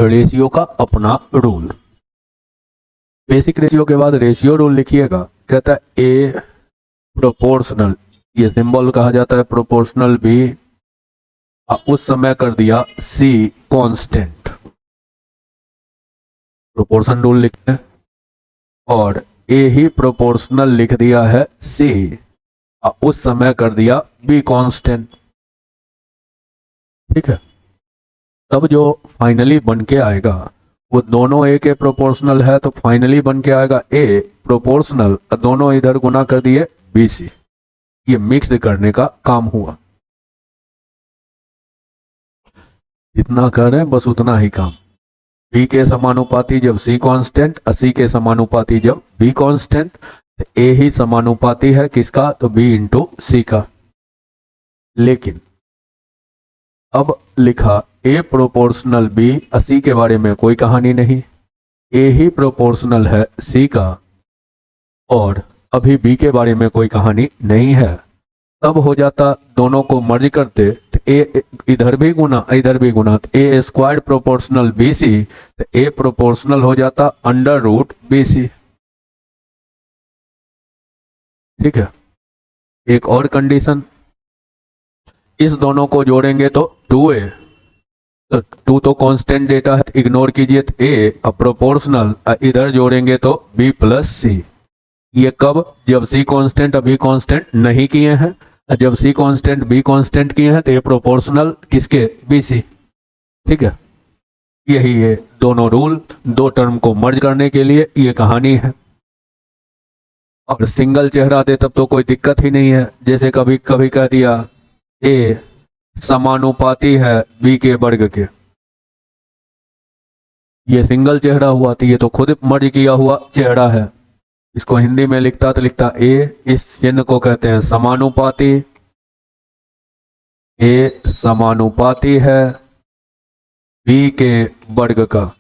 Ratio का अपना rule. Basic ratio के बाद रेशियो रूल लिखिएगा। कहता है ए प्रोपोर्शनल, ये सिंबल कहा जाता है प्रोपोर्शनल बी, उस समय कर दिया सी कांस्टेंट, प्रोपोर्शन रूल लिखते हैं, और ए ही प्रोपोर्शनल लिख दिया है सी, उस समय कर दिया बी कांस्टेंट। ठीक है, तब जो फाइनली बन के आएगा वो दोनों ए के प्रोपोर्शनल है, तो फाइनली बन के आएगा ए प्रोपोर्शनल, दोनों इधर गुना कर दिए बी सी। ये मिक्स करने का काम हुआ। जितना कर रहे हैं बस उतना ही काम। बी के समानुपाती जब सी कांस्टेंट, सी के समानुपाती जब बी कांस्टेंट, ए ही समानुपाती है किसका, तो बी इंटू सी का। लेकिन अब लिखा ए प्रोपोर्शनल बी, सी के बारे में कोई कहानी नहीं, ए ही प्रोपोर्शनल है सी का, और अभी बी के बारे में कोई कहानी नहीं है। तब हो जाता दोनों को मर्ज करते, तो ए इधर भी गुना इधर भी गुना, तो ए स्क्वायर्ड प्रोपोर्शनल बी सी, तो ए प्रोपोर्शनल हो जाता अंडर रूट बी सी। ठीक है, एक और कंडीशन, इस दोनों को जोड़ेंगे तो 2a, तो 2 तो कांस्टेंट डेटा है, इग्नोर कीजिए, तो a प्रोपोर्शनल, इधर जोड़ेंगे तो b प्लस सी। ये कब, जब c कांस्टेंट अभी कांस्टेंट नहीं किए हैं, जब c कांस्टेंट b कांस्टेंट किए हैं तो ये प्रोपोर्शनल किसके, bc। ठीक है, यही है दोनों रूल, दो टर्म को मर्ज करने के लिए ये कहानी है। और सिंगल चेहरा दे तब तो कोई दिक्कत ही नहीं है, जैसे कभी कभी कह दिया ए समानुपाती है बी के वर्ग के, ये सिंगल चेहरा हुआ, तो ये तो खुद मर्ज किया हुआ चेहरा है। इसको हिंदी में लिखता तो लिखता ए, इस चिन्ह को कहते हैं समानुपाती, ए समानुपाती है बी के वर्ग का।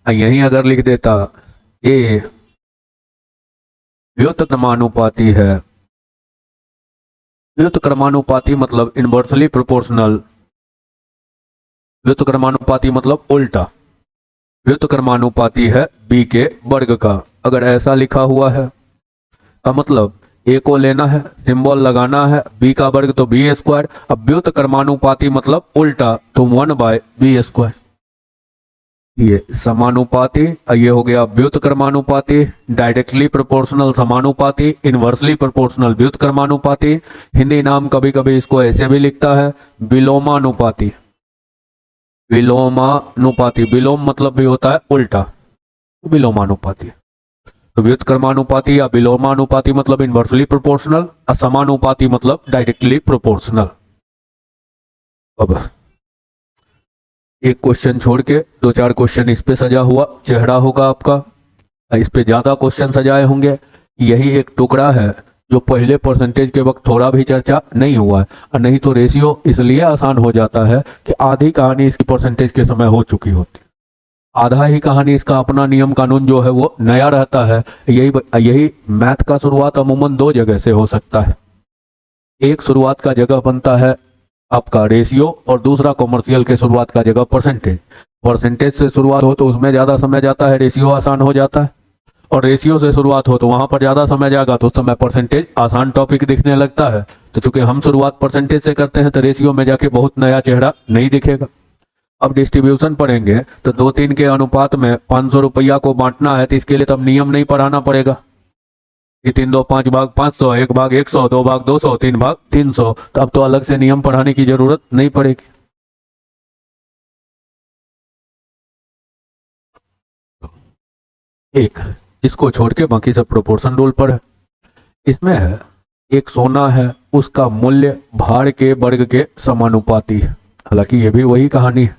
यहीं अगर लिख देता ए व्युत्क्रमानुपाती है, व्युत्क्रमानुपाती मतलब इनवर्सली प्रोपोर्शनल, व्युत्क्रमानुपाती मतलब उल्टा, व्युत्क्रमानुपाती है बी के वर्ग का। अगर ऐसा लिखा हुआ है का मतलब ए को लेना है, सिंबल लगाना है बी का वर्ग तो बी स्क्वायर, अब व्युत्क्रमानुपाती मतलब उल्टा तो 1/b²। ये समानुपाती, ये हो गया व्युत्क्रमानुपाती, डायरेक्टली प्रोपोर्शनल समानुपाती, इनवर्सली प्रोपोर्शनल व्युत्क्रमानुपाती। हिंदी नाम कभी कभी इसको ऐसे भी लिखता है विलोमानुपाती, विलोमानुपाती, विलोम मतलब भी होता है उल्टा, विलोमानुपाती। तो व्युत्क्रमानुपाती या विलोमानुपाती मतलब इनवर्सली प्रोपोर्शनल, असमानुपाती मतलब डायरेक्टली प्रोपोर्शनल। अब एक क्वेश्चन छोड़ के 2-4 क्वेश्चन इस पे सजा हुआ चेहरा होगा आपका, इस पे ज्यादा क्वेश्चन सजाए होंगे। यही एक टुकड़ा है जो पहले परसेंटेज के वक्त थोड़ा भी चर्चा नहीं हुआ है, और नहीं तो रेशियो इसलिए आसान हो जाता है कि आधी कहानी इसकी परसेंटेज के समय हो चुकी होती, आधा ही कहानी इसका अपना नियम कानून जो है वो नया रहता है। यही मैथ का शुरुआत अमूमन 2 जगह से हो सकता है। एक शुरुआत का जगह बनता है आपका रेशियो, और दूसरा कॉमर्शियल के शुरुआत का जगह परसेंटेज। परसेंटेज से शुरुआत हो तो उसमें ज़्यादा समय जाता है, रेशियो आसान हो जाता है, और रेशियो से शुरुआत हो तो वहाँ पर ज़्यादा समय जाएगा तो उस समय परसेंटेज आसान टॉपिक दिखने लगता है। तो चूंकि हम शुरुआत परसेंटेज से करते हैं तो रेशियो में जाके बहुत नया चेहरा नहीं दिखेगा। अब डिस्ट्रीब्यूशन पढ़ेंगे तो 2-3 के अनुपात में 500 रुपया को बांटना है, तो इसके लिए तब नियम नहीं पढ़ाना पड़ेगा कि 3-2 5 भाग 500, 1 भाग 100, 2 भाग 200, 3 भाग 300, तो अब तो अलग से नियम पढ़ाने की जरूरत नहीं पड़ेगी। एक इसको छोड़ के बाकी सब प्रोपोर्शन रूल पर है। इसमें है एक सोना है, उसका मूल्य भार के वर्ग के समानुपाती है। हालांकि ये भी वही कहानी है,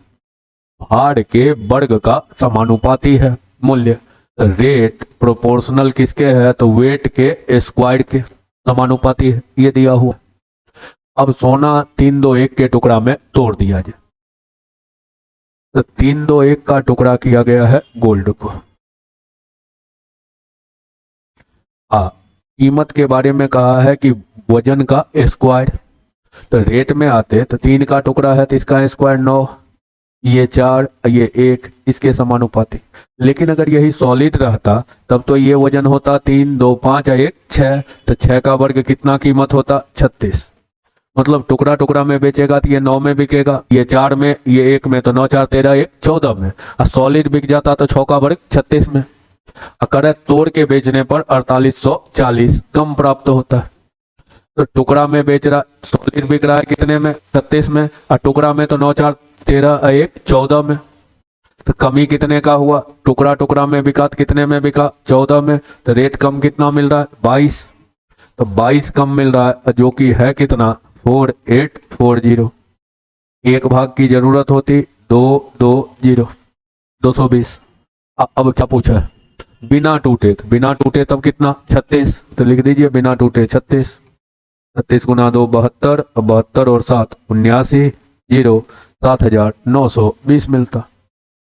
भार के वर्ग का समानुपाती है मूल्य। रेट प्रोपोर्शनल किसके है, तो वेट के स्क्वायर के समानुपाती है, ये दिया हुआ। अब सोना 3-2-1 के टुकड़ा में तोड़ दिया जाए, तो 3-2-1 का टुकड़ा किया गया है गोल्ड को। कीमत के बारे में कहा है कि वजन का स्क्वायर, तो रेट में आते तो 3 का टुकड़ा है तो इसका स्क्वायर 9, ये 4, ये 1, इसके समानुपाती। लेकिन अगर यही सॉलिड रहता तब तो ये वजन होता 3, 2, 5 और 1, 6। तो 6 का वर्ग कितना कीमत होता? 36। मतलब टुकड़ा टुकड़ा में बेचेगा तो ये 9 में बिकेगा, ये 4 में, ये 1 में, तो 9 4 13 1 14 में। और सॉलिड बिक जाता तो 6 का वर्ग 36 में। अगर तोड़ के बेचने पर 4840 कम प्राप्त होता है। तो टुकड़ा में बेच रहा, सॉलिड बिक रहा है कितने में? 36 में। और टुकड़ा में तो 9 4 13 1 14 में। तो कमी कितने का हुआ? टुकड़ा टुकड़ा में बिका तो कितने में बिका? 14 में। तो रेट कम कितना मिल रहा है? 22। तो 22 कम मिल रहा है, जो कि है कितना? 4840। एक भाग की जरूरत होती 220, 220। अब क्या पूछा है? बिना टूटे। तो बिना टूटे तब कितना? 36। तो लिख दीजिए बिना टूटे 36। 36 गुना 2 72, 72 और 7 79, 7920 मिलता।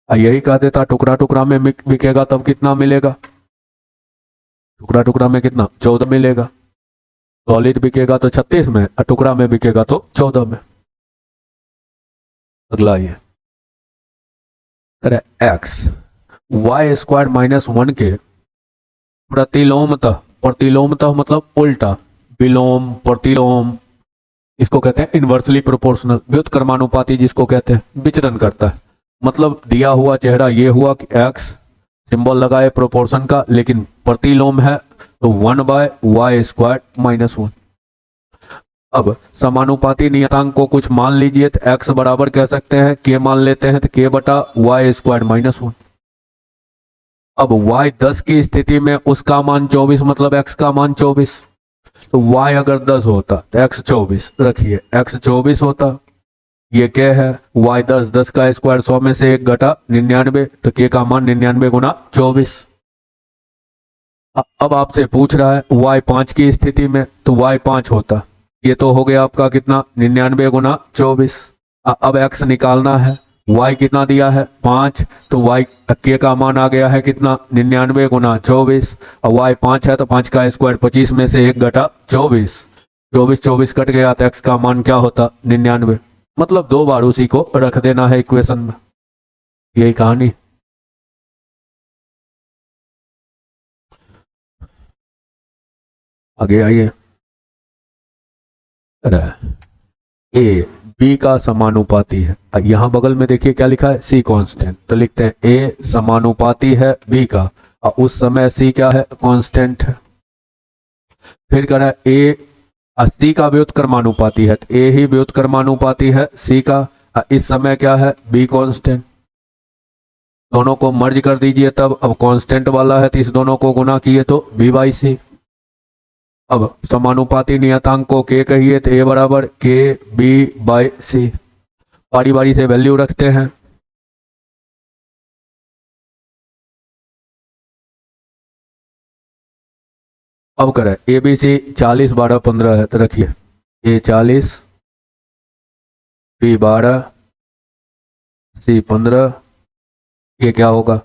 यही कह देता टुकड़ा टुकड़ा में बिकेगा तब कितना मिलेगा? टुकड़ा टुकड़ा में कितना? 14 मिलेगा। सॉलिड बिकेगा तो 36 में और टुकड़ा में बिकेगा तो 14 में। अगला ये एक्स वाई स्क्वायर -1 के प्रतिलोमतः, प्रतिलोमतः मतलब उल्टा, विलोम, प्रतिलोम, इसको कहते हैं इनवर्सली प्रोपोर्शनल, व्युत्क्रमानुपाती जिसको कहते हैं, विचरण करता है। मतलब दिया हुआ चेहरा ये हुआ कि एक्स सिंबल लगाए प्रोपोर्शन का, लेकिन प्रतिलोम है तो 1/y² -1। अब समानुपाती नियतांक को कुछ मान लीजिए तो x बराबर कह सकते हैं k मान लेते हैं तो k/y² -1। अब y 10 की स्थिति में उसका मान 24 मतलब x का मान 24। तो y अगर 10 होता तो x 24 रखिए, x 24 होता। ये क्या है? y 10, 10 का स्क्वायर 100 में से 1 घटा 99, तो k का मान 99 गुना 24। अब आपसे पूछ रहा है y 5 की स्थिति में, तो y 5 होता। ये तो हो गया आपका कितना? 99 गुना 24। अब x निकालना है, y कितना दिया है? 5। तो y k का मान आ गया है कितना? 99 गुना 24। और y 5 है तो 5 का स्क्वायर 25 में से 1 घटा 24, 24 कट गया तो x का मान क्या होता? 99। मतलब 2 बार उसी को रख देना है इक्वेशन में। यही कहानी। आगे आइए। ए बी का समानुपाती है। अब यहां बगल में देखिए क्या लिखा है? सी कांस्टेंट। तो लिखते हैं ए समानुपाती है बी का, और उस समय सी क्या है? कांस्टेंट है। फिर कह रहा है ए सी का व्युत्क्रमानुपाती है, तो ए ही व्युत्क्रमानुपाती है सी का, इस समय क्या है? Be constant. दोनों को मर्ज कर दीजिए तब, अब कांस्टेंट वाला है तो इस दोनों को गुना किए तो b/c। अब समानुपाती नियतांक को k कहिए तो a बराबर kb/c। बारी बारी से वैल्यू रखते हैं। अब करें ए बी सी 40 12 15 है तो रखिए a 40, b 12, c 15। ये क्या होगा?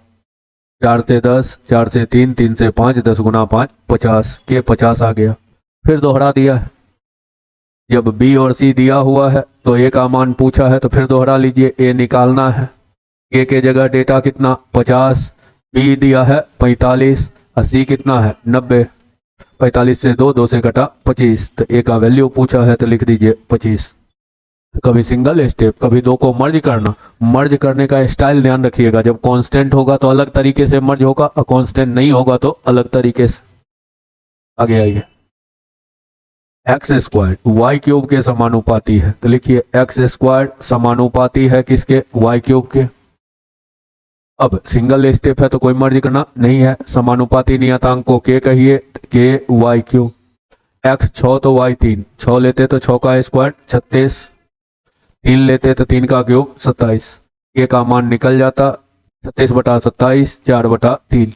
4 से 10, 4 से 3, 3 से 5, 10 गुना 5 50, के 50 आ गया। फिर दोहरा दिया है। जब बी और सी दिया हुआ है तो ए का मान पूछा है तो फिर दोहरा लीजिए, ए निकालना है। ए के जगह डेटा कितना? 50, बी दिया है 45 और सी कितना है? 90। 45 से 2 से घटा 25, तो ए का वैल्यू पूछा है तो लिख दीजिए 25। कभी सिंगल स्टेप, कभी दो को मर्ज करना। मर्ज करने का स्टाइल ध्यान रखिएगा, जब कांस्टेंट होगा तो अलग तरीके से मर्ज होगा और कांस्टेंट नहीं होगा तो अलग तरीके से। आगे आइए। एक्स स्क्वायर वाई क्यूब के समानुपाती है, तो लिखिए एक्स स्क्वायर समानुपाती है किसके? वाई क्यूब के। अब सिंगल स्टेप है तो कोई मर्ज करना नहीं है। समानुपाती नियतांक को के कहिए, के वाई क्यूब। एक्स 6 तो वाई 3, 6 लेते तो 6 का स्क्वायर 36, 3 लेते तो 3 का क्यूब 27। के का मान निकल जाता 36/27, 4/3।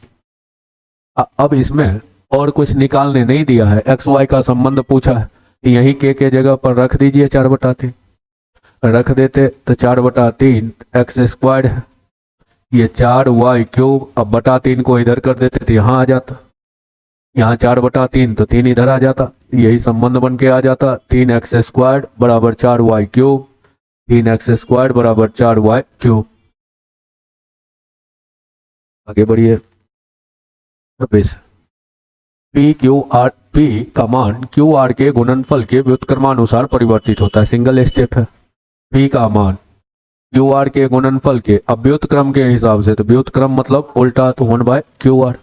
अब इसमें और कुछ निकालने नहीं दिया है, एक्स वाई का संबंध पूछा है, यही के जगह पर रख दीजिए 4/3। रख देते तो 4/3 एक्स स्क्वायर है, ये 4y क्यूब। अब बटा 3 को इधर कर देते तो यहाँ आ जाता, यहाँ 4/3 तो 3 इधर आ जाता, यही संबंध बन के आ जाता। 3x² बराबर 4y क्यूब। 3x² बराबर 4y³। आगे बढ़िए। 26 पी का मान क्यू आर के गुणनफल के व्युत्क्रमानुसार परिवर्तित होता है। सिंगल स्टेप है। पी का मान क्यू आर के गुणनफल के, अब व्युत्क्रम के हिसाब से, तो व्युत्क्रम मतलब उल्टा, तो 1/QR।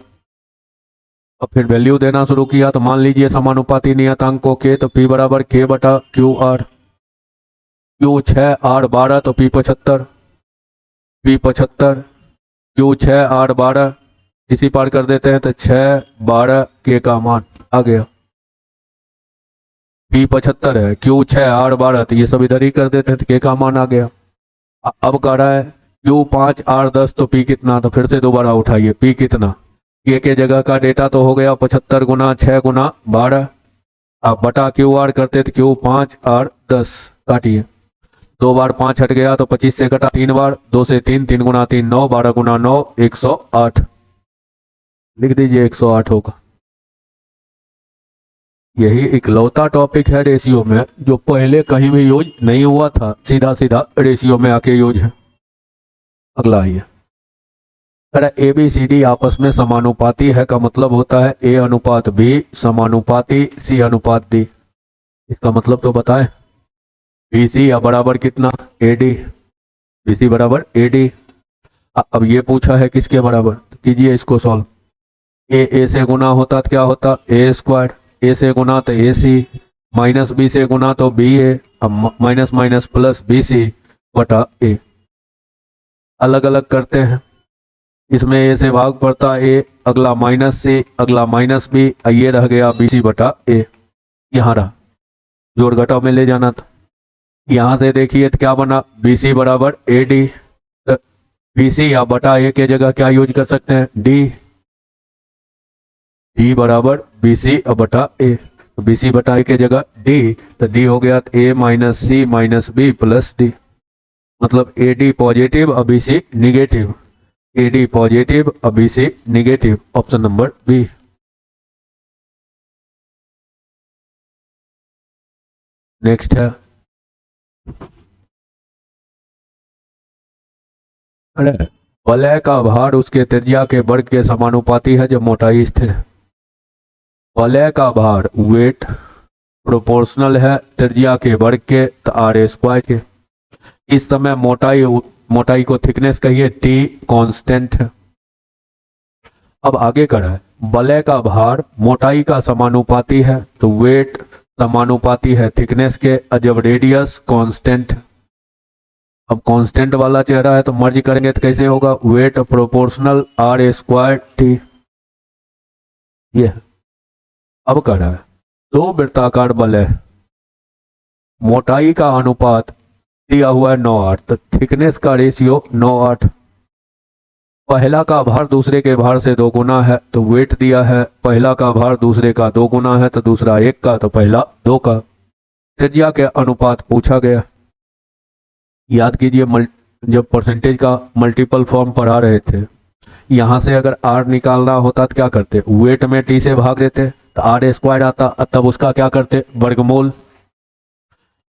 अब फिर वैल्यू देना शुरू किया, तो मान लीजिए समानुपाती नियतांकों के, तो P बराबर K/QR। Q 6 R 12 तो P 75, P 75, Q 6 R 12, इसी पार कर देते हैं तो 6 12 K का मान आ गया। P 75 है, Q 6 R 12, तो ये सब इधर ही कर देते हैं तो K का मान आ गया। अब कह रहा है Q 5 R 10 तो P कितना, तो फिर से दोबारा उठाइए, P कितना, K के जगह का डेटा तो हो गया 75 गुना 6 गुना 12, आप बटा QR करते तो Q 5 R 10, काटिए, 2 बार 5 हट गया तो 25 से कटा 3 बार, 2 से 3, 3 गुना 3 9, 12 गुना 9 108, लिख दीजिए 108 होगा। यही इकलौता टॉपिक है रेशियो में जो पहले कहीं भी यूज नहीं हुआ था, सीधा सीधा रेशियो में आके यूज है। अगला आइए। ए बी सी डी आपस में समानुपाती है का मतलब होता है A अनुपात B समानुपाती C अनुपात D। इसका मतलब तो बताएं। BC या बराबर कितना, AD, BC बराबर AD। अब ये पूछा है किसके बराबर, तो कीजिए इसको सॉल्व। A से गुना होता तो क्या होता, A², A से गुना तो AC, माइनस B से गुना तो BA, अब माइनस माइनस प्लस BC बटा A। अलग अलग करते हैं, इसमें A से भाग पड़ता A, अगला माइनस C, अगला माइनस B, ये रह गया BC बटा A। यहाँ रहा, जोड़ घटाव में ले जाना था। यहाँ से देखिए तो क्या बना, BC बराबर AD, BC या बटा A के जगह क्या यूज कर सकते हैं, D बराबर BC बटा A, तो BC बटा A के जगह D, तो D हो गया A minus C minus B plus D, मतलब AD पॉजिटिव और BC निगेटिव, AD पॉजिटिव और BC negative, option number B. Next है, वलय का भार उसके त्रिज्या के वर्ग के समानुपाती है जब मोटाई स्थिर है। वलय का भार वेट प्रोपोर्शनल है त्रिज्या के वर्ग के, तो R² के। इस समय मोटाई को थिकनेस कहिए, T कांस्टेंट है। अब आगे कर है, वलय का भार मोटाई का समानुपाती है, तो वेट समानुपाती है थिकनेस के, जब रेडियस कांस्टेंट है। अब कांस्टेंट वाला चेहरा है तो मर्ज करेंगे तो कैसे होगा, वेट प्रोपोर्शनल R² T। ये अब कर रहा है, दो वृत्ताकार वलय, मोटाई का अनुपात दिया हुआ है 9:8, तो थिकनेस का रेशियो 9:8। पहला का भार दूसरे के भार से 2 गुना है, तो वेट दिया है, पहला का भार दूसरे का 2 गुना है, तो दूसरा 1 का, तो पहला 2 का। त्रिज्या के अनुपात पूछा गया। याद कीजिए, जब परसेंटेज का मल्टीपल फॉर्म पढ़ा रहे थे, यहां से अगर R निकालना होता तो क्या करते, वेट में T से भाग देते तो R² आता, तब उसका क्या करते, वर्गमूल।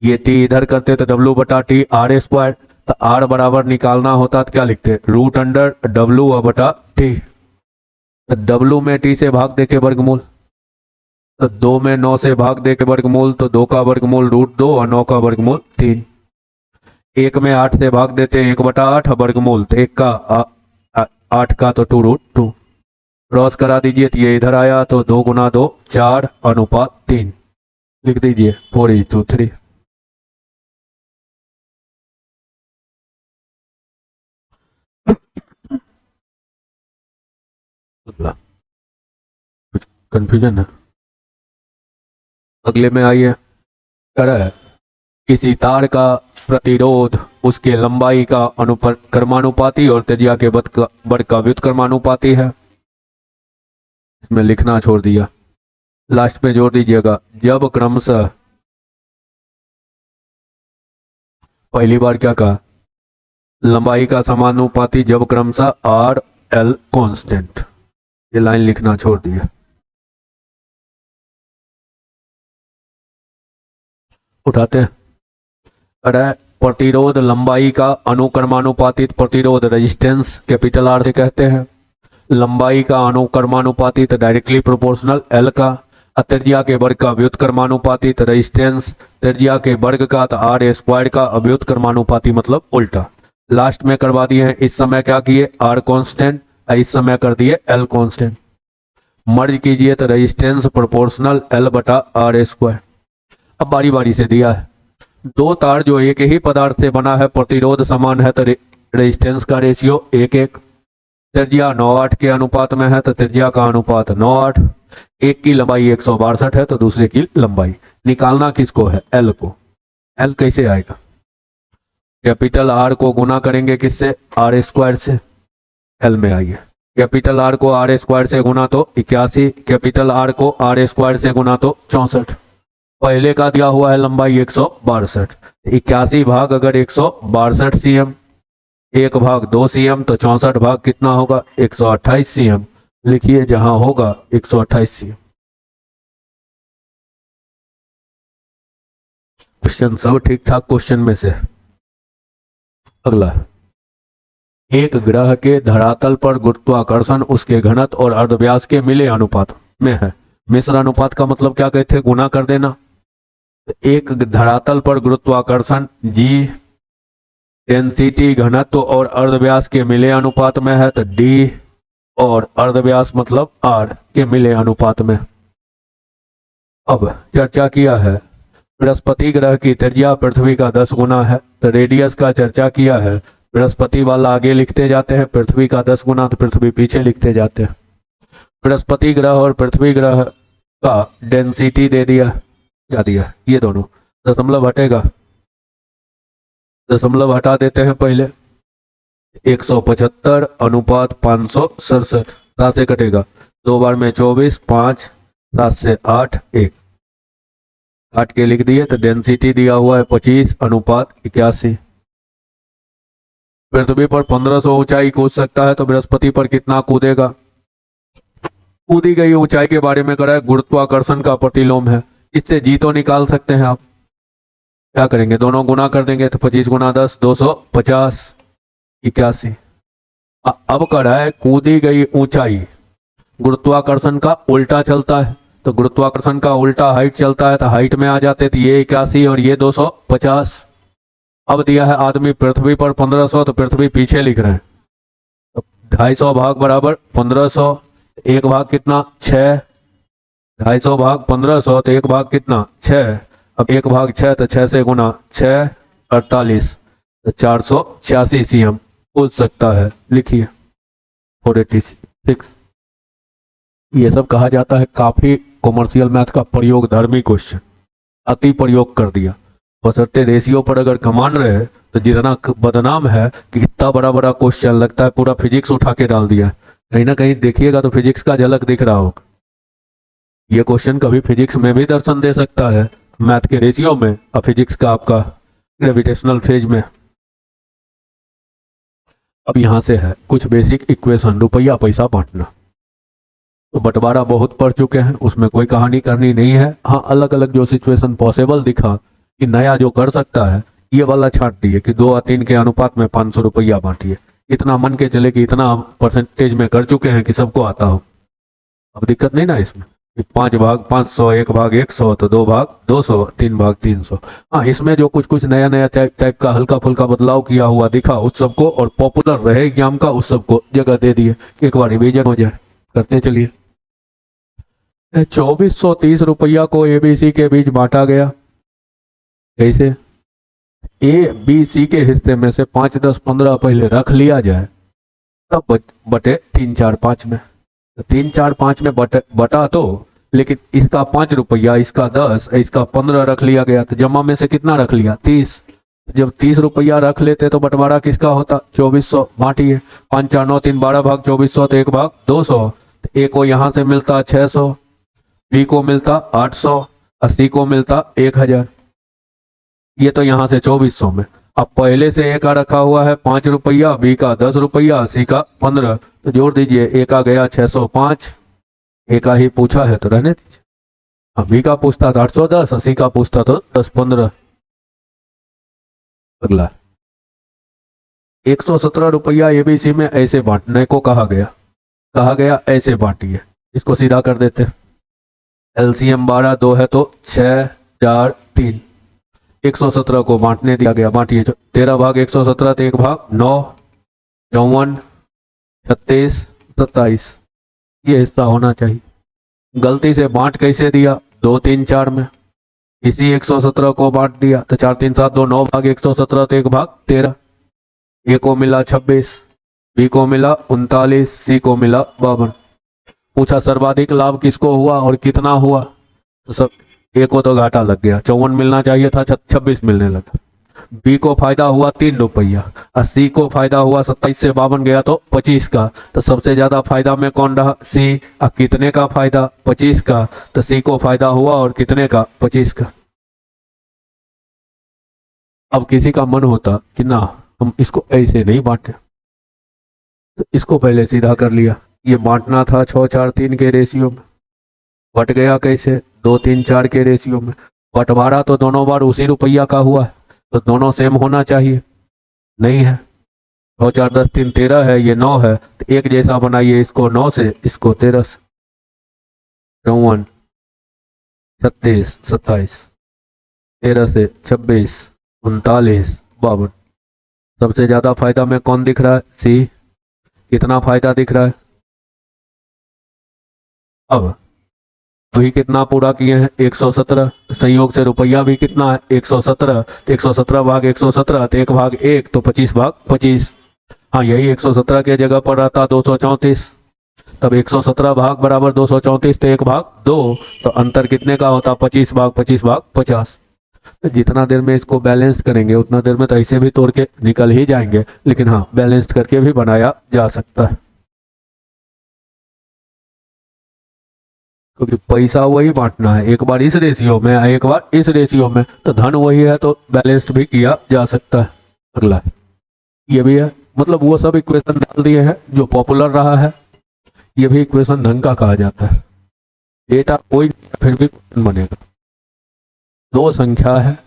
ये T इधर करते तो W बटा T R², तो R बराबर निकालना होता तो क्या लिखते, √W बटा T। तो W में T से भाग दे के वर्गमूल, तो 2 में 9 से भाग दे के वर्गमूल, तो 2 का वर्गमूल √2 और 9 का वर्गमूल 3। 1 में 8 से भाग देते 1/8 वर्गमूल, तो 1 का 8 का, तो 2√2। क्रॉस करा दीजिए तो ये इधर आया, तो 2 गुना 2 4 अनुपात 3, लिख दीजिए 4:3। कुछ कंफ्यूजन है, अगले में आइए। है किसी तार का प्रतिरोध उसके लंबाई का कर्मानुपाती और त्रिज्या के वर्ग का व्युत्क्रमानुपाती है। इसमें लिखना छोड़ दिया, लास्ट में जोड़ दीजिएगा। जब क्रमशः, पहली बार क्या कहा, लंबाई का समानुपाती जब क्रमशः R L कांस्टेंट, ये लाइन लिखना छोड़ दिया। उठाते हैं। प्रतिरोध लंबाई का अनुक्रमानुपातिक प्रतिरोध रेजिस्टेंस कैपिटल आर से कहते हैं। लंबाई का अनुक्रमानुपातिक डायरेक्टली प्रोपोर्शनल एल का। त्रिज्या के वर्ग का व्युत्क्रमानुपातिक रेजिस्टेंस त्रिज्या के वर्ग का तो आर स्क्वायर का व्युत्क्रमानुपाती मतलब उल्टा। लास्ट में करवा दिए हैं। इस समय क्या किए आर कांस्टेंट, इस समय कर दिए एल कांस्टेंट। मर्ज कीजिए तो रेजिस्टेंस प्रोपोर्शनल एल बटा आर स्क्वायर। अब बारी बारी से दिया है दो तार जो एक ही पदार्थ से बना है, प्रतिरोध समान है तो रेजिस्टेंस का रेशियो 1:1। त्रिज्या 9/8 के अनुपात में है तो त्रिज्या का अनुपात 9/8। एक की लंबाई 162 है तो दूसरे की लंबाई निकालना किसको है एल को। एल कैसे आएगा, कैपिटल आर को गुना करेंगे किससे आर स्क्वायर से। एल में आइए कैपिटल आर को आर स्क्वायर से गुना तो 81, कैपिटल आर को आर स्क्वायर से गुना तो 64। पहले का दिया हुआ है लंबाई 162, 81 भाग अगर 162 सीएम, 1 भाग 2 सीएम तो 64 भाग कितना होगा 128 सीएम। लिखिए जहां होगा 128 सीएम। क्वेश्चन सब ठीक ठाक क्वेश्चन में से। अगला, एक ग्रह के धरातल पर गुरुत्वाकर्षण उसके घनत्व और अर्धव्यास के मिले अनुपात में है। मिश्र अनुपात का मतलब क्या कहते हैं, गुना कर देना। एक धरातल पर गुरुत्वाकर्षण जी डेंसिटी घनत्व और अर्धव्यास के मिले अनुपात में है तो डी और अर्धव्यास मतलब आर के मिले अनुपात में। अब चर्चा किया है बृहस्पति ग्रह की त्रिज्या पृथ्वी का 10 गुना है तो रेडियस का चर्चा किया है। बृहस्पति वाला आगे लिखते जाते हैं, पृथ्वी का 10 गुना तो पृथ्वी पीछे लिखते जाते हैं। बृहस्पति ग्रह और पृथ्वी ग्रह का डेंसिटी दे दिया, क्या दिया ये दोनों, दशमलव हटेगा, दशमलव हटा देते हैं पहले। 175 अनुपात 567, 7 से कटेगा, 2 बार में 24, 5, 7 से 8, 1 काट के लिख दिए तो डेंसिटी दिया हुआ है 25 अनुपात 81। पृथ्वी पर 1500 ऊंचाई कूद सकता है तो बृहस्पति पर कितना कूदेगा। कूदी गई ऊंचाई के बारे में करा है, गुरुत्वाकर्षण का प्रतिलोम है, इससे जी तो निकाल सकते हैं आप। क्या करेंगे, दोनों गुना कर देंगे तो 25 गुना 10 250 81। अब करा है कूदी गई ऊंचाई गुरुत्वाकर्षण का उल्टा चलता है तो गुरुत्वाकर्षण का उल्टा हाइट चलता है तो हाइट में आ जाते तो ये 81 और ये 250। अब दिया है आदमी पृथ्वी पर 1500 तो पृथ्वी पीछे लिख रहे हैं तो 250 भाग बराबर 1500, एक भाग कितना 6, 250 भाग 1500 तो एक भाग कितना 6। अब एक भाग 6 तो 6 से गुना 6 48 तो 486 सीएम कूद सकता है। लिखिए 486। ये सब कहा जाता है काफी कॉमर्शियल मैथ का प्रयोग धर्मी क्वेश्चन, अति प्रयोग कर दिया। बशर्ते रेशियो पर अगर कमान रहे तो जितना बदनाम है कि इतना बड़ा बड़ा क्वेश्चन लगता है पूरा फिजिक्स उठा के डाल दिया। कहीं ना कहीं देखिएगा तो फिजिक्स का झलक दिख रहा होगा। ये क्वेश्चन कभी फिजिक्स में भी दर्शन दे सकता है, मैथ के रेशियो में और फिजिक्स का आपका ग्रेविटेशनल फेज में। अब यहां से है कुछ बेसिक इक्वेशन, रुपया पैसा बांटना। तो बंटवारा बहुत पढ़ चुके हैं, उसमें कोई कहानी करनी नहीं है। हाँ, अलग अलग जो सिचुएशन पॉसिबल दिखा कि नया जो कर सकता है ये वाला छांट दिए कि 2 और 3 के अनुपात में 500 रुपया बांटिए। इतना मन के चले कि इतना परसेंटेज में कर चुके हैं कि सबको आता हो। अब दिक्कत नहीं ना इसमें, 5 भाग 500, 1 भाग 100 तो 2 भाग 200, 3 भाग 300। हाँ, इसमें जो कुछ कुछ नया नया टाइप का हल्का फुल्का बदलाव किया हुआ दिखा उस सबको, और पॉपुलर रहे एग्जाम का उस सबको जगह दे दिए, एक बार रिवीजन हो जाए। करते चलिए। 2430 रुपया को ABC के बीच बांटा गया। कैसे? ABC के हिस्से में से 5, 10, 15 पहले रख लिया जाए तब बटे 3, 4, 5 में। 3, 4, 5 में बटा तो, लेकिन इसका 5 रुपया, इसका 10, इसका 15 रख लिया गया तो जमा में से कितना रख लिया 30। जब 30 रुपया रख लेते तो बंटवारा किसका होता 2400। बांटिए 5, 4, 9, 3, 12 भाग 2400 तो 1 भाग 200। ए को यहां से मिलता 600, बी को मिलता 800, 80 को मिलता 1000। ये तो यहां से 2400 में। अब पहले से ए का रखा हुआ है 5 रुपया, बी का 10 रुपया, सी का 15, तो जोड़ दीजिए। ए का गया 605, ए का ही पूछा है तो रहने दीजिए। अब बी का पूछता तो 810, 80 का पूछता तो 10, 15। अगला 117 रुपया एबीसी में ऐसे बांटने को कहा गया ऐसे बांटिए। इसको सीधा कर देते हैं। एलसीएम 12 2 है तो 6 4 3। 117 को बांटने दिया गया, बांटिए। 13 भाग 117 तो 1 भाग 9 54 36 27। ये हिस्सा होना चाहिए। गलती से बांट कैसे दिया? 2 3 4 में। इसी 117 को बांट दिया तो 4 3 7 2 9 भाग 117 तो 1 भाग 13। ए को मिला 26, बी को मिला 39, सी को मिला 52। पूछा सर्वाधिक लाभ किसको हुआ और कितना हुआ? तो सब ए को तो घाटा लग गया, 54 मिलना चाहिए था, 26 मिलने लगा। बी को फायदा हुआ 3 रुपया और सी को फायदा हुआ 27 से 52 गया तो 25 का। तो सबसे ज्यादा फायदा में कौन रहा? सी। और कितने का फायदा? 25 का। तो सी को फायदा हुआ और कितने का? 25 का। अब किसी का मन होता कि ना हम इसको ऐसे नहीं बांटे, तो इसको पहले सीधा कर लिया। ये बांटना था 6 4 3 के रेशियो में, बट गया कैसे? 2 3 4 के रेशियो में। बंटवारा तो दोनों बार उसी रुपया का हुआ है, तो दोनों सेम होना चाहिए, नहीं है। 6 4 10 3 13 है, ये 9 है, तो एक जैसा बनाइए। इसको 9 से, इसको 13 से। 54 36 27, 13 से 26 39 52। सबसे ज्यादा फायदा में कौन दिख रहा है? सी। कितना फायदा दिख रहा है? अब वही कितना पूरा किए हैं? 117। संयोग से रुपया भी कितना है? 117। 117 भाग 117 तो 1 भाग 1 तो 25 भाग 25। हाँ, यही 117 के जगह पर रहता 234। तब 117 भाग बराबर 234 तो 1 भाग 2, तो अंतर कितने का होता? 25 भाग 25 भाग 50। तो जितना देर में इसको बैलेंस करेंगे उतना देर में तो ऐसे भी तोड़ के निकल ही जाएंगे, लेकिन हाँ, बैलेंस करके भी बनाया जा सकता है, क्योंकि पैसा वही बांटना है, एक बार इस रेशियो में, एक बार इस रेशियो में, तो धन वही है तो बैलेंस्ड भी किया जा सकता है। अगला ये भी है, मतलब वो सब इक्वेशन डाल दिए हैं जो पॉपुलर रहा है। ये भी इक्वेशन ढंग का कहा जाता है। डेटा कोई फिर भी क्वेश्चन बनेगा। दो संख्या है,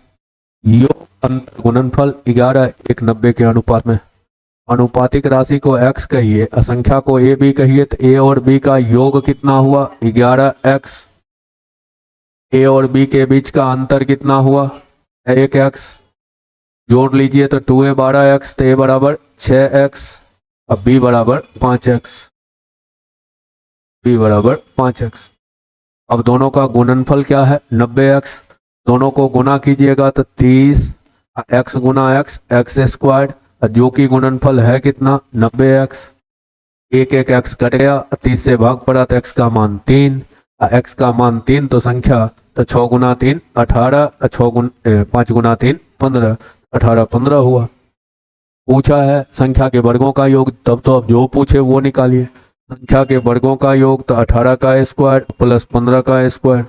योग अंतर गुणनफल 11 1 90 के अनुपात में। अनुपातिक राशि को x कहिए, असंख्या को a b कहिए, तो a और b का योग कितना हुआ? 11x। a और b के बीच का अंतर कितना हुआ? 1x। जोड़ लीजिए तो 2a 12x, तो a बराबर 6x, अब b बराबर 5x। b बराबर 5x। अब दोनों का गुणनफल क्या है? 90x। दोनों को गुना कीजिएगा तो 30 x गुना x स्क्वायर्ड, जो कि गुणनफल है कितना? 90x। एक x कट गया, 30 से भाग पड़ा तो x का मान 3, x का मान 3 तो संख्या, तो 6 गुना 3 18, 5 गुना 3 15, 18 15 हुआ। पूछा है संख्या के वर्गों का योग, तब तो अब जो पूछे वो निकालिए। संख्या के वर्गों का योग तो 18 का स्क्वायर प्लस 15 का स्क्वायर।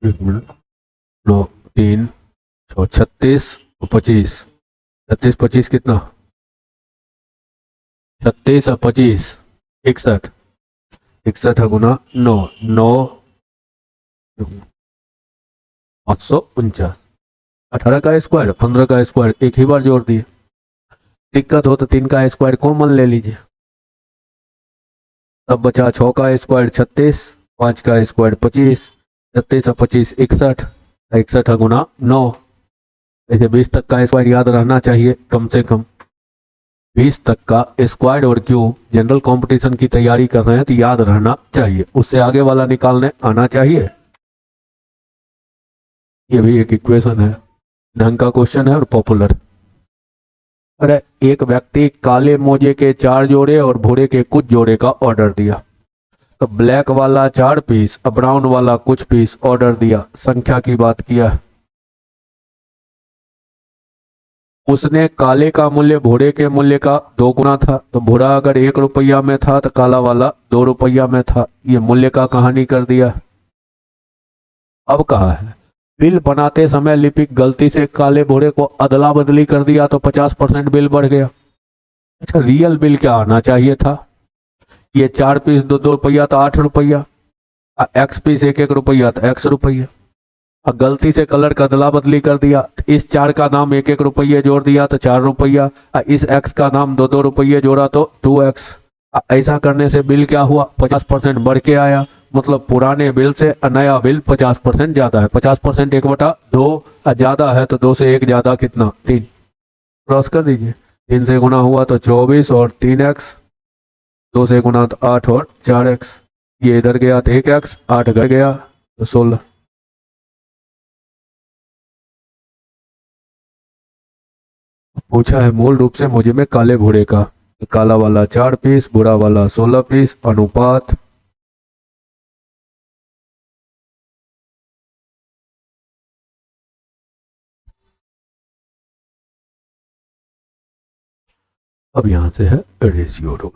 एक मिनट, 9 3 36 25, 36 25 कितना? 36 और 25 61, 61 गुना 9 9 549। 18 का स्क्वायर 15 का स्क्वायर एक ही बार जोड़ दिए। दिक्कत हो तो 3 का स्क्वायर कॉमन ले लीजिए, तब बचा 6 का स्क्वायर 36, 5 का स्क्वायर 25, 36 और 25 61, 61 गुना 9। ऐसे 20 तक का स्क्वायर याद रहना चाहिए कम से कम। 20 तक का स्क्वायर और क्यूब जनरल कंपटीशन की तैयारी कर रहे हैं तो याद रहना चाहिए, उससे आगे वाला निकालने आना चाहिए। ये भी एक इक्वेशन है, ढंग का क्वेश्चन है और पॉपुलर। अरे एक व्यक्ति काले मोजे के 4 जोड़े और भूरे के कुछ जोड़े का ऑर्डर दिया, तो ब्लैक वाला 4 पीस और ब्राउन वाला कुछ पीस ऑर्डर दिया। संख्या की बात किया, उसने काले का मूल्य भूरे के मूल्य का 2 गुना था, तो भूरा अगर 1 रुपया में था तो काला वाला 2 रुपया में था। ये मूल्य का कहानी कर दिया। अब कहा है बिल बनाते समय लिपिक गलती से काले घोड़े को अदला बदली कर दिया तो 50% बिल बढ़ गया। अच्छा, रियल बिल क्या आना चाहिए था? ये 4 पीस 2-2 रुपया तो 8 रुपया, एक्स पीस 1-1 रुपया तो x रुपया। अब गलती से कलर का अदला बदली कर दिया, इस 4 का नाम 1-1 रुपये जोड़ दिया तो 4 रुपया, इस x का नाम 2-2 रुपये जोड़ा तो 2x। ऐसा करने से बिल क्या हुआ? 50% बढ़ के आया। मतलब पुराने बिल से नया बिल 50% ज्यादा है। 50% 1/2 ज्यादा है तो 2 से 1 ज्यादा कितना? 3। क्रॉस कर दीजिए, 3 से गुना हुआ तो 24 और 3x, 2 से गुना तो 8 और 4x। ये इधर गया तो 1x, 8 घर गया तो 16। पूछा है मूल रूप से मुझे में काले घोड़े का, काला वाला 4 पीस, बुरा वाला 16 पीस, अनुपात अब यहां से है रेशियो रूल।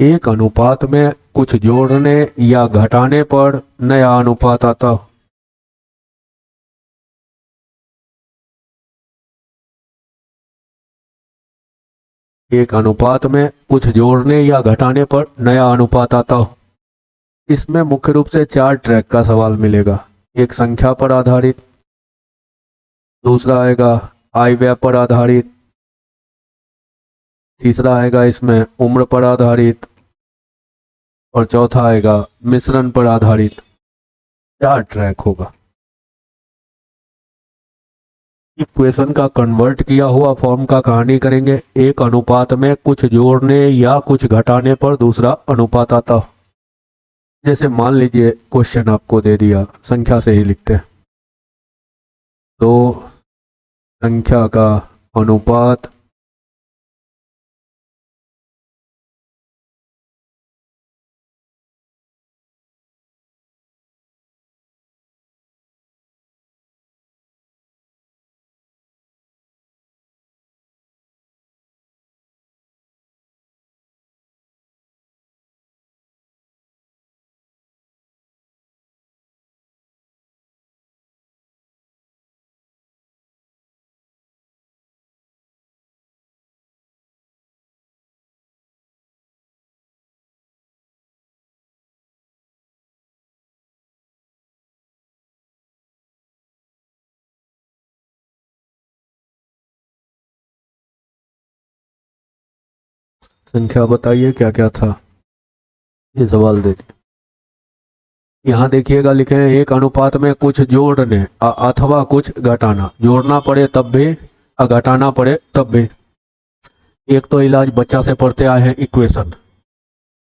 एक अनुपात में कुछ जोड़ने या घटाने पर नया अनुपात आता। एक अनुपात में कुछ जोड़ने या घटाने पर नया अनुपात आता हो। इसमें मुख्य रूप से 4 ट्रैक का सवाल मिलेगा। एक संख्या पर आधारित, दूसरा आएगा आय व्यय पर आधारित, तीसरा आएगा इसमें उम्र पर आधारित, और चौथा आएगा मिश्रण पर आधारित। 4 ट्रैक होगा। इक्वेशन का कन्वर्ट किया हुआ फॉर्म का कहानी करेंगे। एक अनुपात में कुछ जोड़ने या कुछ घटाने पर दूसरा अनुपात आता हो। जैसे मान लीजिए क्वेश्चन आपको दे दिया, संख्या से ही लिखते हैं, तो संख्या का अनुपात संख्या बताइए क्या क्या था, ये सवाल दे दिया। यहाँ देखिएगा लिखे हैं एक अनुपात में कुछ जोड़ने अथवा कुछ घटाना। जोड़ना पड़े तब भी, घटाना पड़े तब भी। एक तो इलाज बच्चा से पढ़ते आए हैं इक्वेशन।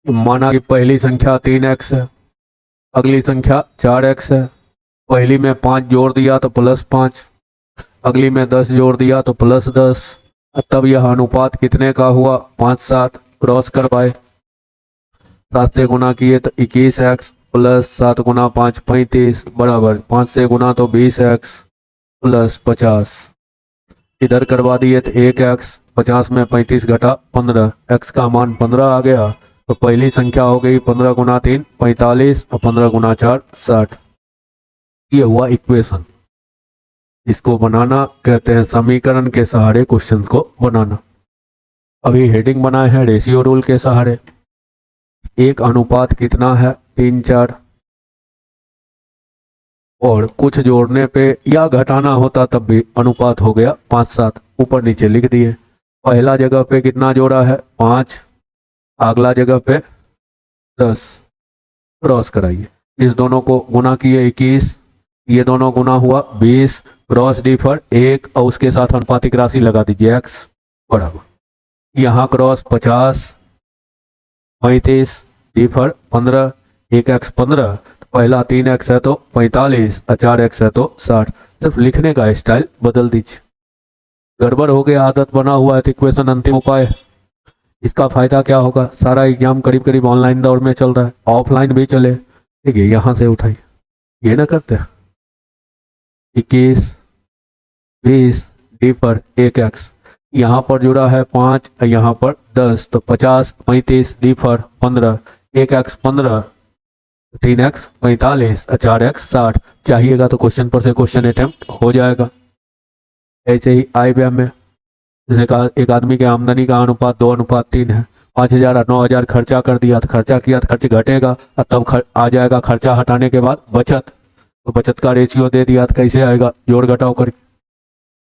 माना कि पहली संख्या 3x है, अगली संख्या 4x है। पहली में 5 जोड़ दिया तो +5, अगली में 10 जोड़ दिया तो +10। तब यह अनुपात कितने का हुआ? 5-7। क्रॉस करवाए, 7 से गुना किए तो 21x प्लस 7 गुना 5 35 बराबर 5 से गुना तो 20x प्लस 50। इधर करवा दिए तो 1x, 50 में 35 घटा 15, x का मान 15 आ गया। तो पहली संख्या हो गई 15 गुना 3 45 और 15 गुना 4 60। ये हुआ इक्वेशन। इसको बनाना कहते हैं समीकरण के सहारे क्वेश्चंस को बनाना। अभी हेडिंग बनाए हैं रेशियो रूल के सहारे। एक अनुपात कितना है? 3-4। और कुछ जोड़ने पे या घटाना होता तब भी अनुपात हो गया 5-7। ऊपर नीचे लिख दिए। पहला जगह पे कितना जोड़ा है? 5, अगला जगह पे 10। क्रॉस कराइए, इस दोनों को गुना किए 21, ये दोनों गुना हुआ 20, क्रॉस डिफर 1 और उसके साथ अनुपातिक राशि लगा दीजिए x बराबर। यहाँ क्रॉस 50, 35, डिफर 15, 1x 15, पहला 3x है तो 45 और 4x है तो 60। सिर्फ लिखने का स्टाइल बदल दीजिए। गड़बड़ हो गया, आदत बना हुआ है तो इक्वेशन अंतिम उपाय। इसका फायदा क्या होगा, सारा एग्जाम करीब करीब ऑनलाइन दौर में चल रहा है, ऑफलाइन भी चले, ठीक है, यहाँ से उठाई, ये ना करते 21 20 डी पर 1x, यहाँ पर जुड़ा है 5, यहाँ पर 10, तो 50 35 डी पर 15, 1x 15, 3x 45, 4x 60। चाहिएगा तो क्वेश्चन पर से क्वेश्चन अटेम्प्ट हो जाएगा। ऐसे ही IBM में जैसे एक आदमी के आमदनी का अनुपात 2:3 है, 5,000 और 9,000 खर्चा कर दिया, तो खर्चा किया तो खर्च घटेगा और तब आ जाएगा खर्चा हटाने के बाद बचत, तो बचत का रेशियो दे दिया तो कैसे आएगा, जोड़ घटाव करके।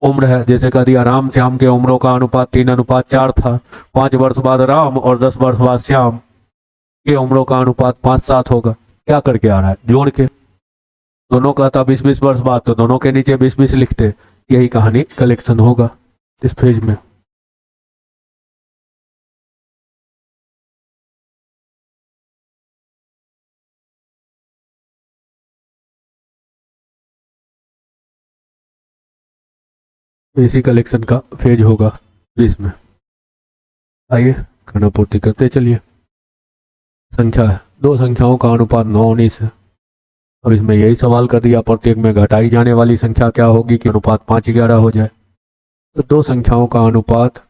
उम्र है, जैसे कह दिया राम श्याम के उम्रों का अनुपात 3:4 था, 5 वर्ष बाद राम और 10 वर्ष बाद श्याम के उम्रों का अनुपात 5:7 होगा। क्या करके आ रहा है, जोड़ के। दोनों का था 20-20 वर्ष बाद, तो दोनों के नीचे 20-20 लिखते, यही कहानी कलेक्शन होगा इस पेज में। इसी कलेक्शन का पेज होगा 20 में। आइए खाना पूर्ति करते चलिए। संख्या है, दो संख्याओं का अनुपात 9:19 है। अब इसमें यही सवाल कर दिया, प्रत्येक में घटाई जाने वाली संख्या क्या होगी कि अनुपात 5:11 हो जाए। तो दो संख्याओं का अनुपात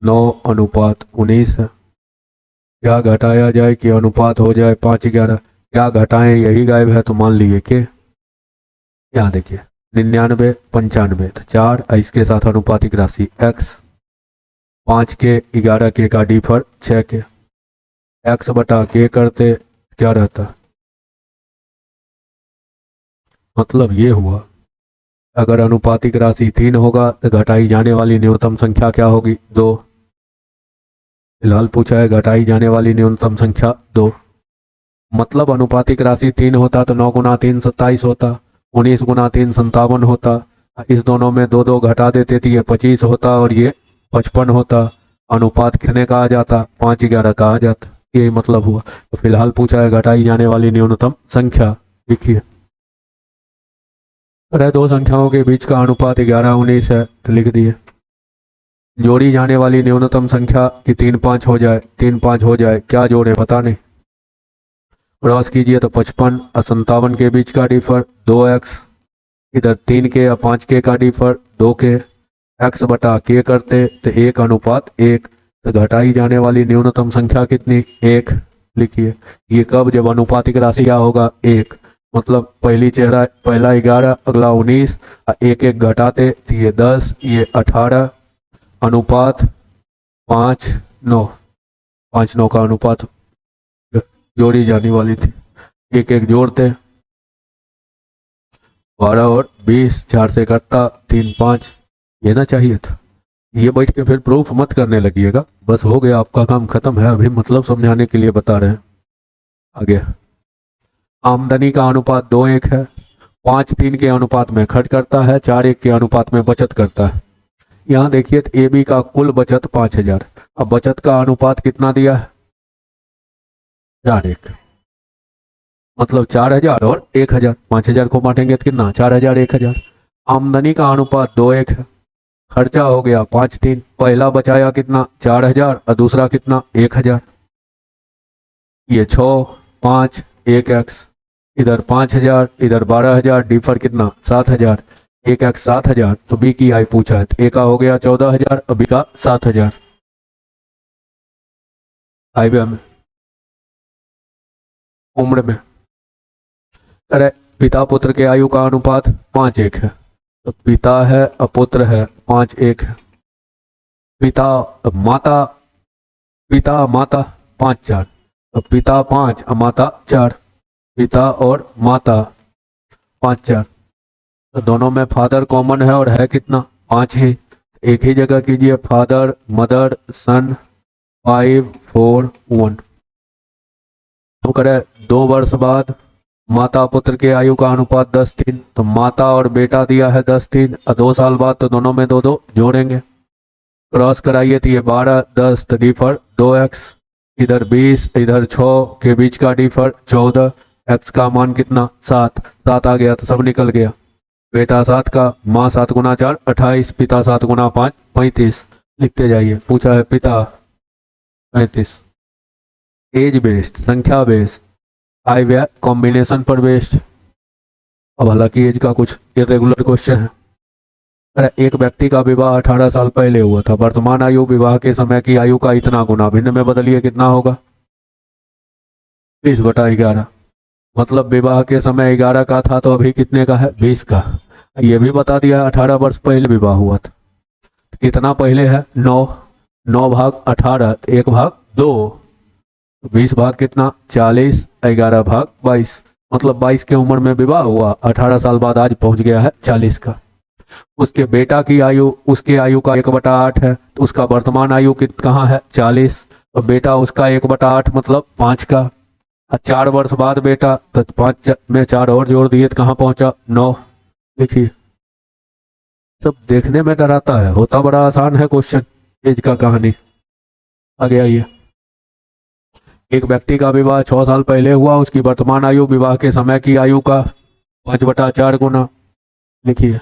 9:19 है, क्या घटाया जाए कि अनुपात हो जाए 5:11, क्या घटाएं यही गायब है, तो मान लीजिए कि यहाँ देखिए 99 95, तो 4 इसके साथ अनुपातिक राशि x, 5 के 11 के का डी पर 6 के, x बटा के करते क्या रहता, मतलब ये हुआ अगर अनुपातिक राशि 3 होगा तो घटाई जाने वाली न्यूनतम संख्या क्या होगी, 2। फिलहाल पूछा है घटाई जाने वाली न्यूनतम संख्या 2, मतलब अनुपातिक राशि 3 होता तो 9 गुना 3 27 होता, 19 गुना 3 57 होता, इस दोनों में 2 2 घटा देते थे, ये 25 होता और ये 55 होता, अनुपात कितने का आ जाता, 5:11 का आ जाता, यही मतलब हुआ। तो फिलहाल पूछा है घटाई जाने वाली न्यूनतम संख्या, लिखिए। अरे दो संख्याओं के बीच का अनुपात 11:19 है, तो लिख दिए। जोड़ी जाने वाली न्यूनतम संख्या की 3 5 हो जाए, 3 5 हो जाए, क्या जोड़े पता नहीं, क्रॉस कीजिए तो 55 और 57 के बीच का डिफर 2x, इधर 3 के या 5 के का डिफर 2 के, x बटा के करते तो 1:1, तो घटाई जाने वाली न्यूनतम संख्या कितनी, 1, लिखिए। ये कब, जब अनुपातिक राशि क्या होगा, 1, मतलब पहला 11 अगला 19, 1 1 घटाते तो ये 10 ये 18, अनुपात 5:9, 5:9 का अनुपात जोड़ी जाने वाली थी, 1 1 जोड़ते 12 और 20, 4 से कटता 3 5, ये ना चाहिए था। ये बैठ के फिर प्रूफ मत करने लगिएगा, बस हो गया आपका काम खत्म है, अभी मतलब समझाने के लिए बता रहे हैं। आगे आमदनी का अनुपात 2:1 है, 5 3 के अनुपात में खर्च करता है, 4 1 के अनुपात में बचत करता है। यहाँ देखिए तो AB का कुल बचत 5,000, अब बचत का अनुपात कितना दिया है, 4:1, मतलब 4,000 और 1,000, 5,000 को बांटेंगे तो कितना, 4,000 1,000। आमदनी का अनुपात 2:1 है, खर्चा हो गया 5 3, पहला बचाया कितना 4,000 और दूसरा कितना 1,000, ये 6 5 1x, इधर 5,000 इधर 12,000, डिफर कितना 7,000, 1x 7,000, तो बी की आई पूछा है, तो ए का हो गया 14,000 और बी का 7,000। IBM उम्र में, अरे पिता पुत्र के आयु का अनुपात 5:1 है, तो पिता है और पुत्र है 5:1 है, पिता माता 5 4, तो पिता 5 और माता 4, पिता और माता 5 4, तो दोनों में फादर कॉमन है और है कितना 5 ही, एक ही जगह कीजिए, फादर मदर सन 5 4 1। तो करे 2 वर्ष बाद माता पुत्र के आयु का अनुपात 10:3, तो माता और बेटा दिया है 10:3 और 2 साल बाद तो दोनों में 2 2 जोड़ेंगे, क्रॉस कराइए तो ये 12 10, तो डिफर 2x, इधर 20 इधर 6 के बीच का डिफर 14, x का मान कितना 7 7 आ गया तो सब निकल गया। बेटा 7 का, माँ 7 गुना 4 28, पिता 7 गुना 5 35। लिखते जाइए। पूछा है पिता 35। एज बेस्ड, संख्या बेस्ड, आई व्यय कॉम्बिनेशन पर बेस्ड। अब हालांकि एज का कुछ इरेगुलर क्वेश्चन है। अरे एक व्यक्ति का विवाह 18 साल पहले हुआ था, वर्तमान आयु विवाह के समय की आयु का इतना गुना, भिन्न में बदलिए कितना होगा? 20/11। मतलब विवाह के समय 11 का था तो अभी कितने का है? 20 का। ये भी बता दिया 18 वर्ष पहले विवाह हुआ था। कितना पहले है? 9। 9 भाग 18, 1 भाग 2, 20 भाग कितना? 40, 11 भाग 22। मतलब 22 की उम्र में विवाह हुआ, 18 साल बाद आज पहुंच गया है 40 का। उसके बेटा की आयु उसके आयु का 1/8 है, तो उसका वर्तमान आयु कहाँ है? 40। तो बेटा उसका 1/8 मतलब 5 का। 4 वर्ष बाद बेटा, तो 5 में 4 और जोड़ दिए तो कहाँ पहुंचा? 9। देखिए सब देखने में डराता है, होता बड़ा आसान है क्वेश्चन। एज का कहानी आगे आइए। एक व्यक्ति का विवाह 6 साल पहले हुआ, उसकी वर्तमान आयु विवाह के समय की आयु का 5/4 गुना। लिखिए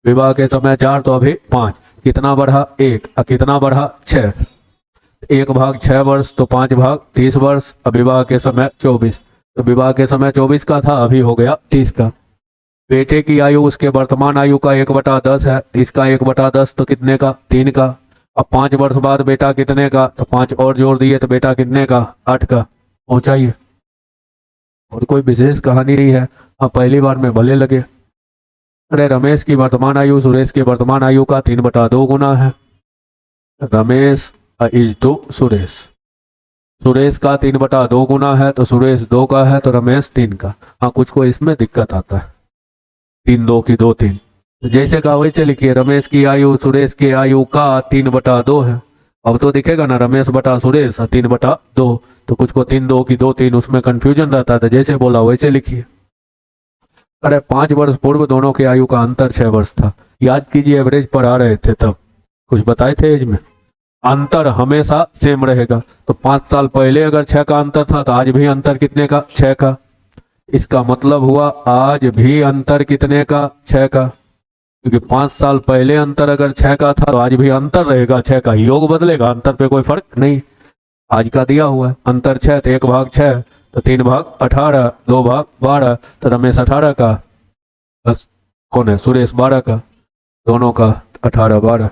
विवाह के समय 4 तो अभी 5, कितना बढ़ा? 1, और कितना बढ़ा? 6। 1 भाग 6 वर्ष तो 5 भाग 30 वर्ष, अब विवाह के समय 24। तो विवाह के समय 24 का था, अभी हो गया 30 का। बेटे की आयु उसके वर्तमान आयु का 1/10 है, इसका 1/10 तो कितने का? 3 का। अब 5 वर्ष बाद बेटा कितने का? तो 5 और जोड़ दिए तो बेटा कितने का? 8 का। पहुंचाइए। और कोई विशेष कहानी नहीं है, अब पहली बार में भले लगे। अरे रमेश की वर्तमान आयु सुरेश की वर्तमान आयु का 3/2 गुना है। रमेश इज टू सुरेश, सुरेश का 3/2 गुना है, तो सुरेश 2 का है, तो रमेश 3 का। हाँ कुछ को इसमें दिक्कत आता है, 3 2 की 2 3, तो जैसे कहा वैसे लिखिए। रमेश की आयु सुरेश की आयु का 3/2 है। अब तो दिखेगा ना रमेश बटा सुरेश 3/2, तो कुछ को 3 2 की 2 3, उसमें कंफ्यूजन रहता था, जैसे बोला वैसे लिखिए। अरे 5 वर्ष पूर्व दोनों के आयु का अंतर 6 वर्ष था। याद कीजिए एवरेज पर आ रहे थे तब कुछ बताए थे एज में, अंतर हमेशा सेम रहेगा। तो 5 साल पहले अगर 6 का अंतर था तो आज भी अंतर कितने का? 6 का। इसका मतलब हुआ आज भी अंतर कितने का? 6 का। क्योंकि 5 साल पहले अंतर अगर 6 का था तो आज भी अंतर रहेगा 6 का। योग बदलेगा, अंतर पे कोई फर्क नहीं। आज का दिया हुआ है अंतर 6, तो 1 भाग 6 तो 3 भाग 18, 2 भाग 12, तो रमेश 18 का, बस कौन है? सुरेश 12 का। दोनों का 18 12।